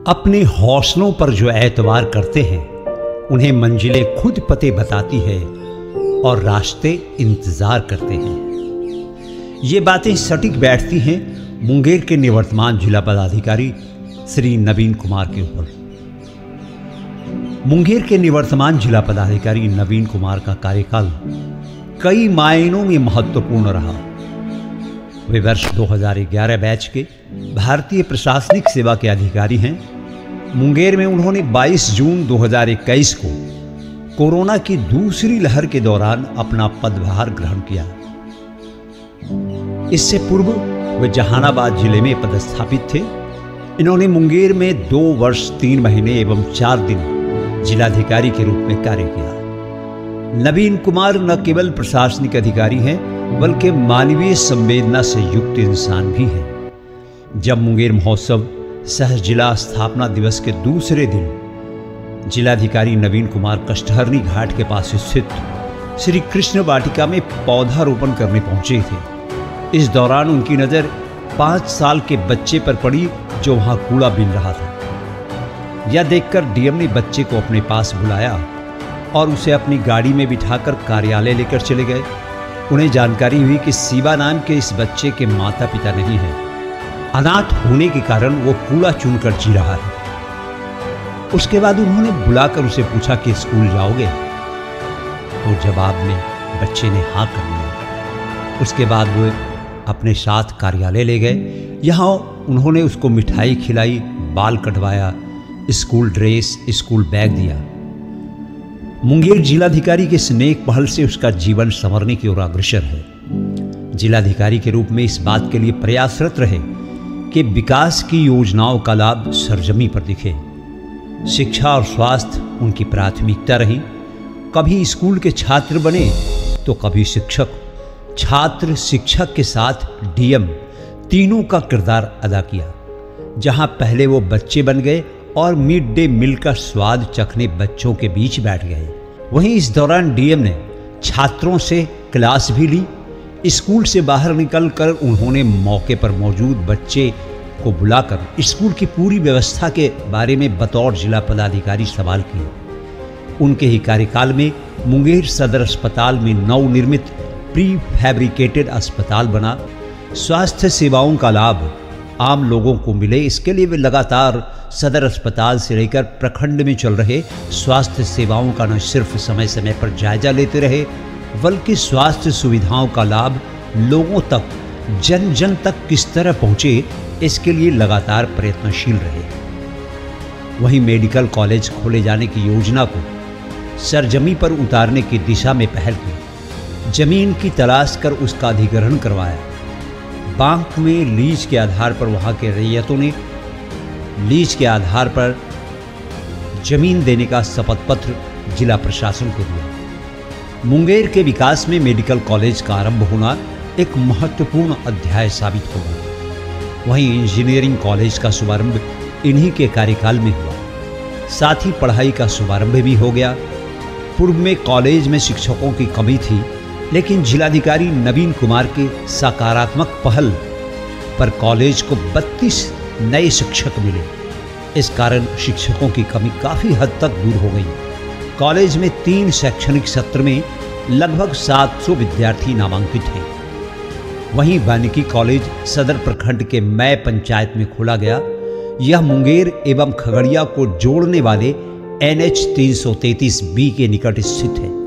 अपने हौसलों पर जो एतबार करते हैं उन्हें मंजिलें खुद पते बताती है और रास्ते इंतजार करते हैं। ये बातें सटीक बैठती हैं मुंगेर के निवर्तमान जिला पदाधिकारी श्री नवीन कुमार के ऊपर। मुंगेर के निवर्तमान जिला पदाधिकारी नवीन कुमार का कार्यकाल कई मायनों में महत्वपूर्ण रहा। वे वर्ष 2011 बैच के भारतीय प्रशासनिक सेवा के अधिकारी हैं। मुंगेर में उन्होंने 22 जून 2021 को कोरोना की दूसरी लहर के दौरान अपना पदभार ग्रहण किया। इससे पूर्व वे जहानाबाद जिले में पदस्थापित थे। इन्होंने मुंगेर में 2 वर्ष 3 महीने एवं 4 दिन जिलाधिकारी के रूप में कार्य किया। नवीन कुमार न केवल प्रशासनिक अधिकारी हैं बल्कि मानवीय संवेदना से युक्त इंसान भी हैं। जब मुंगेर महोत्सव सह जिला स्थापना दिवस के दूसरे दिन जिलाधिकारी नवीन कुमार कष्टहरनी घाट के पास स्थित श्री कृष्ण वाटिका में पौधारोपण करने पहुंचे थे। इस दौरान उनकी नज़र 5 साल के बच्चे पर पड़ी जो वहां कूड़ा बीन रहा था। यह देखकर डीएम ने बच्चे को अपने पास बुलाया और उसे अपनी गाड़ी में बिठाकर कार्यालय लेकर चले गए। उन्हें जानकारी हुई कि शिवा नाम के इस बच्चे के माता पिता नहीं हैं। अनाथ होने के कारण वो कूड़ा चुनकर जी रहा है। उसके बाद उन्होंने बुलाकर उसे पूछा कि स्कूल जाओगे? तो जवाब में बच्चे ने हाँ कर दिया। उसके बाद वो अपने साथ कार्यालय ले गए। यहाँ उन्होंने उसको मिठाई खिलाई, बाल कटवाया, स्कूल ड्रेस, स्कूल बैग दिया। मुंगेर जिलाधिकारी के स्नेह पहल से उसका जीवन संवरने की ओर अग्रसर है। जिलाधिकारी के रूप में इस बात के लिए प्रयासरत रहे कि विकास की योजनाओं का लाभ सरजमी पर दिखे। शिक्षा और स्वास्थ्य उनकी प्राथमिकता रही। कभी स्कूल के छात्र बने तो कभी शिक्षक। छात्र शिक्षक के साथ डीएम तीनों का किरदार अदा किया। जहां पहले वो बच्चे बन गए और मिड डे मील का स्वाद चखने बच्चों के बीच बैठ गए। वहीं इस दौरान डीएम ने छात्रों से क्लास भी ली। स्कूल से बाहर निकलकर उन्होंने मौके पर मौजूद बच्चे को बुलाकर स्कूल की पूरी व्यवस्था के बारे में बतौर जिला पदाधिकारी सवाल किए। उनके ही कार्यकाल में मुंगेर सदर अस्पताल में नवनिर्मित प्री फैब्रिकेटेड अस्पताल बना। स्वास्थ्य सेवाओं का लाभ आम लोगों को मिले, इसके लिए वे लगातार सदर अस्पताल से लेकर प्रखंड में चल रहे स्वास्थ्य सेवाओं का न सिर्फ समय समय पर जायजा लेते रहे बल्कि स्वास्थ्य सुविधाओं का लाभ लोगों तक, जन जन तक किस तरह पहुंचे, इसके लिए लगातार प्रयत्नशील रहे। वहीं मेडिकल कॉलेज खोले जाने की योजना को सरजमी पर उतारने की दिशा में पहल की। जमीन की तलाश कर उसका अधिग्रहण करवाया। बांक में लीज के आधार पर वहां के रैयतों ने लीज के आधार पर जमीन देने का शपथ पत्र जिला प्रशासन को दिया। मुंगेर के विकास में मेडिकल कॉलेज का आरंभ होना एक महत्वपूर्ण अध्याय साबित होगा। वहीं इंजीनियरिंग कॉलेज का शुभारंभ इन्हीं के कार्यकाल में हुआ। साथ ही पढ़ाई का शुभारंभ भी हो गया। पूर्व में कॉलेज में शिक्षकों की कमी थी, लेकिन जिलाधिकारी नवीन कुमार के सकारात्मक पहल पर कॉलेज को 32 नए शिक्षक मिले। इस कारण शिक्षकों की कमी काफ़ी हद तक दूर हो गई। कॉलेज में 3 शैक्षणिक सत्र में लगभग 700 विद्यार्थी नामांकित हैं। वहीं वानिकी कॉलेज सदर प्रखंड के मय पंचायत में खोला गया। यह मुंगेर एवं खगड़िया को जोड़ने वाले NH 333B के निकट स्थित है।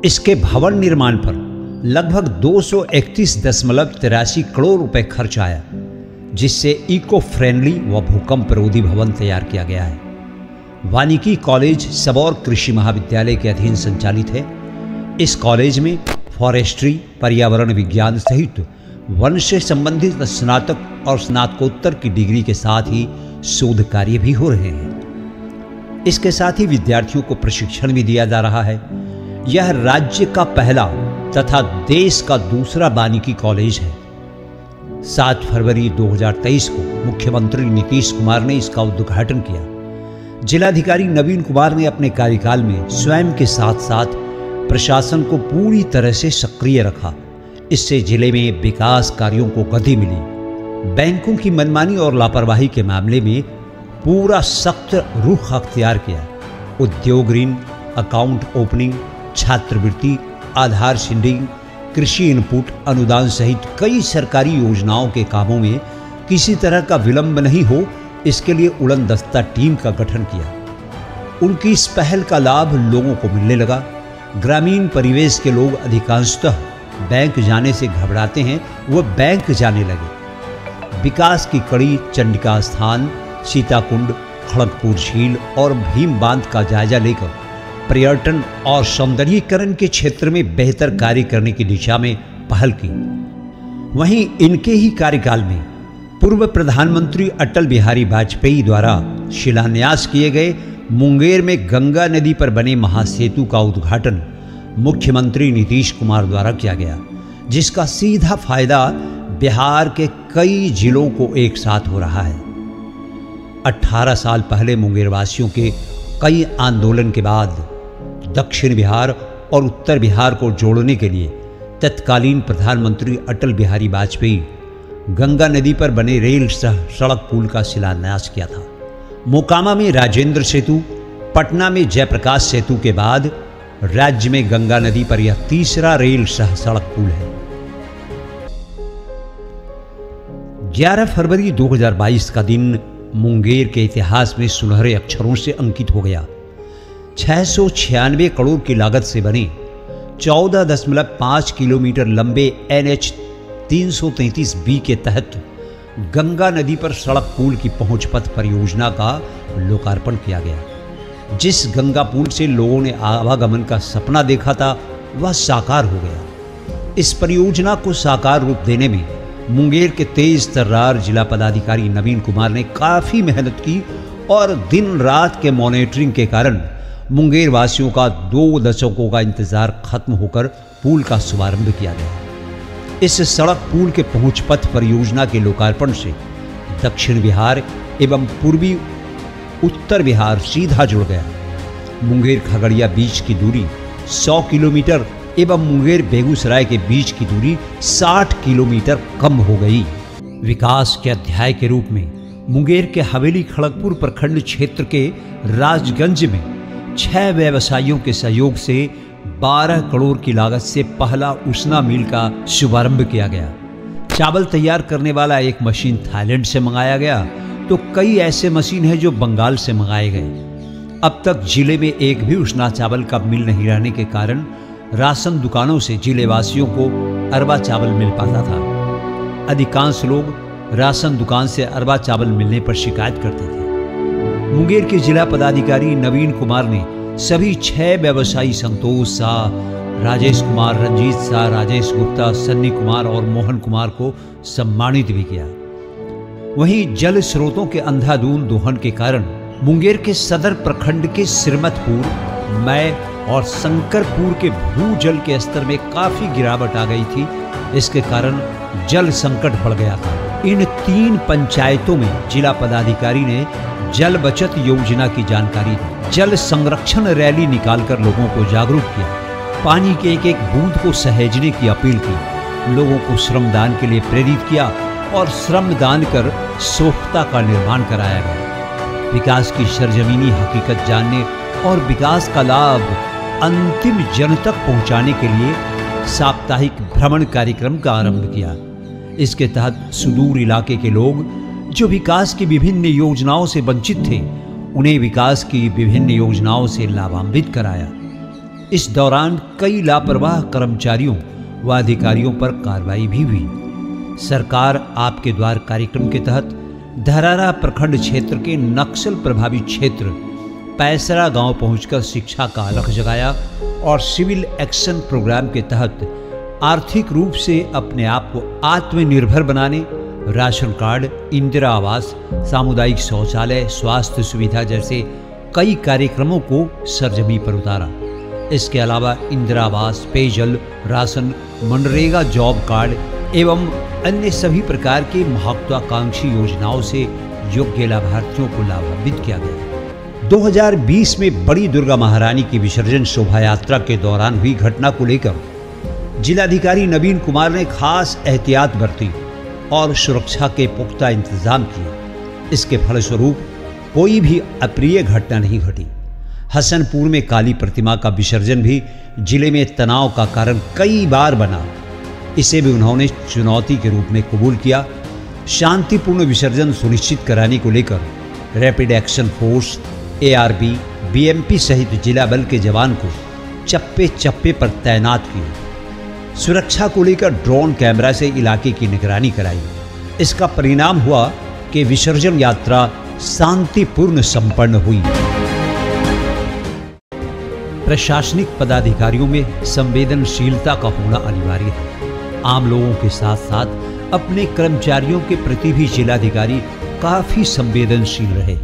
इसके भवन निर्माण पर लगभग 231.83 करोड़ रुपए खर्च आया, जिससे इको फ्रेंडली व भूकंप रोधी भवन तैयार किया गया है। वानिकी कॉलेज सबौर कृषि महाविद्यालय के अधीन संचालित है। इस कॉलेज में फॉरेस्ट्री, पर्यावरण विज्ञान सहित वन से संबंधित स्नातक और स्नातकोत्तर की डिग्री के साथ ही शोध कार्य भी हो रहे हैं। इसके साथ ही विद्यार्थियों को प्रशिक्षण भी दिया जा रहा है। यह राज्य का पहला तथा देश का दूसरा वानिकी कॉलेज है। 7 फरवरी 2023 को मुख्यमंत्री नीतीश कुमार ने इसका उद्घाटन किया। जिलाधिकारी नवीन कुमार ने अपने कार्यकाल में स्वयं के साथ साथ प्रशासन को पूरी तरह से सक्रिय रखा। इससे जिले में विकास कार्यों को गति मिली। बैंकों की मनमानी और लापरवाही के मामले में पूरा सख्त रुख अख्तियार किया। उद्योग ऋण, अकाउंट ओपनिंग, छात्रवृत्ति, आधार सीडिंग, कृषि इनपुट अनुदान सहित कई सरकारी योजनाओं के कामों में किसी तरह का विलंब नहीं हो, इसके लिए उड़न दस्ता टीम का गठन किया। उनकी इस पहल का लाभ लोगों को मिलने लगा। ग्रामीण परिवेश के लोग अधिकांशतः बैंक जाने से घबराते हैं, वह बैंक जाने लगे। विकास की कड़ी चंडिका स्थान, सीताकुंड, खड़गपुर झील और भीम बांध का जायजा लेकर पर्यटन और सौंदर्यीकरण के क्षेत्र में बेहतर कार्य करने की दिशा में पहल की। वहीं इनके ही कार्यकाल में पूर्व प्रधानमंत्री अटल बिहारी वाजपेयी द्वारा शिलान्यास किए गए मुंगेर में गंगा नदी पर बने महासेतु का उद्घाटन मुख्यमंत्री नीतीश कुमार द्वारा किया गया, जिसका सीधा फायदा बिहार के कई जिलों को एक साथ हो रहा है। 18 साल पहले मुंगेर वासियों के कई आंदोलन के बाद दक्षिण बिहार और उत्तर बिहार को जोड़ने के लिए तत्कालीन प्रधानमंत्री अटल बिहारी वाजपेयी गंगा नदी पर बने रेल सड़क पुल का शिलान्यास किया था। मोकामा में राजेंद्र सेतु, पटना में जयप्रकाश सेतु के बाद राज्य में गंगा नदी पर यह तीसरा रेल सड़क पुल है। 11 फरवरी 2022 का दिन मुंगेर के इतिहास में सुनहरे अक्षरों से अंकित हो गया। 696 करोड़ की लागत से बने 14.5 किलोमीटर लंबे NH 333B के तहत गंगा नदी पर सड़क पुल की पहुंच पथ परियोजना का लोकार्पण किया गया। जिस गंगा पुल से लोगों ने आवागमन का सपना देखा था, वह साकार हो गया। इस परियोजना को साकार रूप देने में मुंगेर के तेज तर्रार जिला पदाधिकारी नवीन कुमार ने काफी मेहनत की और दिन रात के मॉनिटरिंग के कारण मुंगेर वासियों का 2 दशकों का इंतजार खत्म होकर पुल का शुभारंभ किया गया। इस सड़क पुल के पहुंच पथ परियोजना के लोकार्पण से दक्षिण बिहार एवं पूर्वी उत्तर बिहार सीधा जुड़ गया। मुंगेर खगड़िया बीच की दूरी 100 किलोमीटर एवं मुंगेर बेगूसराय के बीच की दूरी 60 किलोमीटर कम हो गई। विकास के अध्याय के रूप में मुंगेर के हवेली खड़गपुर प्रखंड क्षेत्र के राजगंज में 6 व्यवसायियों के सहयोग से 12 करोड़ की लागत से पहला उसना मिल का शुभारंभ किया गया। चावल तैयार करने वाला एक मशीन थाईलैंड से मंगाया गया, तो कई ऐसे मशीन हैं जो बंगाल से मंगाए गए। अब तक जिले में एक भी उसना चावल का मिल नहीं रहने के कारण राशन दुकानों से जिले वासियों को अरबा चावल मिल पाता था। अधिकांश लोग राशन दुकान से अरबा चावल मिलने पर शिकायत करते थे। मुंगेर के जिला पदाधिकारी नवीन कुमार ने सभी 6 व्यवसायी संतोष शाह, राजेश कुमार, रंजीत शाह, राजेश गुप्ता, सन्नी कुमार और मोहन कुमार को सम्मानित भी किया। वहीं जल स्रोतों के अंधाधुंध दोहन के कारण मुंगेर के सदर प्रखंड के सिरमतपुर, मै और शंकरपुर के भूजल के स्तर में काफी गिरावट आ गई थी। इसके कारण जल संकट बढ़ गया था। इन 3 पंचायतों में जिला पदाधिकारी ने जल बचत योजना की जानकारी दी, जल संरक्षण रैली निकालकर लोगों को जागरूक किया, पानी के एक एक बूंद को सहेजने की अपील की, लोगों को श्रमदान के लिए प्रेरित किया और श्रमदान कर सोख्ता का निर्माण कराया गया। विकास की सरजमीनी हकीकत जानने और विकास का लाभ अंतिम जन तक पहुंचाने के लिए साप्ताहिक भ्रमण कार्यक्रम का आरंभ किया। इसके तहत सुदूर इलाके के लोग जो विकास की विभिन्न योजनाओं से वंचित थे, उन्हें विकास की विभिन्न योजनाओं से लाभान्वित कराया। इस दौरान कई लापरवाह कर्मचारियों व अधिकारियों पर कार्रवाई भी हुई। सरकार आपके द्वार कार्यक्रम के तहत धरारा प्रखंड क्षेत्र के नक्सल प्रभावित क्षेत्र पैसरा गांव पहुंचकर शिक्षा का अलख जगाया और सिविल एक्शन प्रोग्राम के तहत आर्थिक रूप से अपने आप को आत्मनिर्भर बनाने राशन कार्ड, इंदिरा आवास, सामुदायिक शौचालय, स्वास्थ्य सुविधा जैसे कई कार्यक्रमों को सरजमी पर उतारा। इसके अलावा इंदिरा आवास, पेयजल, राशन, मनरेगा जॉब कार्ड एवं अन्य सभी प्रकार की महत्वाकांक्षी योजनाओं से योग्य लाभार्थियों को लाभान्वित किया गया। 2020 में बड़ी दुर्गा महारानी की विसर्जन शोभा यात्रा के दौरान हुई घटना को लेकर जिलाधिकारी नवीन कुमार ने खास एहतियात बरती और सुरक्षा के पुख्ता इंतजाम किए। इसके फलस्वरूप कोई भी अप्रिय घटना नहीं घटी। हसनपुर में काली प्रतिमा का विसर्जन भी जिले में तनाव का कारण कई बार बना। इसे भी उन्होंने चुनौती के रूप में कबूल किया। शांतिपूर्ण विसर्जन सुनिश्चित कराने को लेकर rapid action force, ARB, BMP सहित जिला बल के जवान को चप्पे चप्पे पर तैनात किए। सुरक्षा को लेकर ड्रोन कैमरा से इलाके की निगरानी कराई। इसका परिणाम हुआ कि विसर्जन यात्रा शांतिपूर्ण संपन्न हुई। प्रशासनिक पदाधिकारियों में संवेदनशीलता का होना अनिवार्य है। आम लोगों के साथ साथ अपने कर्मचारियों के प्रति भी जिलाधिकारी काफी संवेदनशील रहे।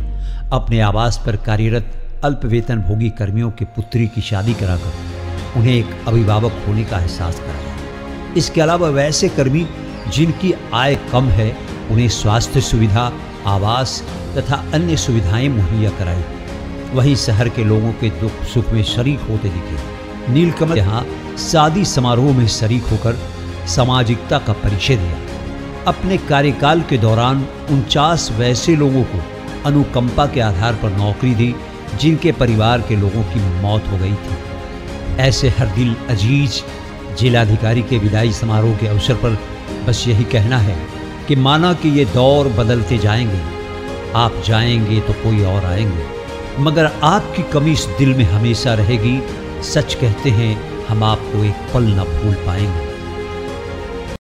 अपने आवास पर कार्यरत अल्प वेतन भोगी कर्मियों के पुत्री की शादी कराकर उन्हें एक अभिभावक होने का एहसास कराया। इसके अलावा वैसे कर्मी जिनकी आय कम है, उन्हें स्वास्थ्य सुविधा, आवास तथा अन्य सुविधाएं मुहैया कराई। वहीं शहर के लोगों के दुख सुख में शरीक होते दिखे। नीलकमल यहाँ शादी समारोह में शरीक होकर सामाजिकता का परिचय दिया। अपने कार्यकाल के दौरान 49 वैसे लोगों को अनुकंपा के आधार पर नौकरी दी जिनके परिवार के लोगों की मौत हो गई थी। ऐसे हर दिल अजीज जिलाधिकारी के विदाई समारोह के अवसर पर बस यही कहना है कि माना कि ये दौर बदलते जाएंगे, आप जाएंगे तो कोई और आएंगे, मगर आपकी कमी इस दिल में हमेशा रहेगी। सच कहते हैं, हम आपको एक पल न भूल पाएंगे।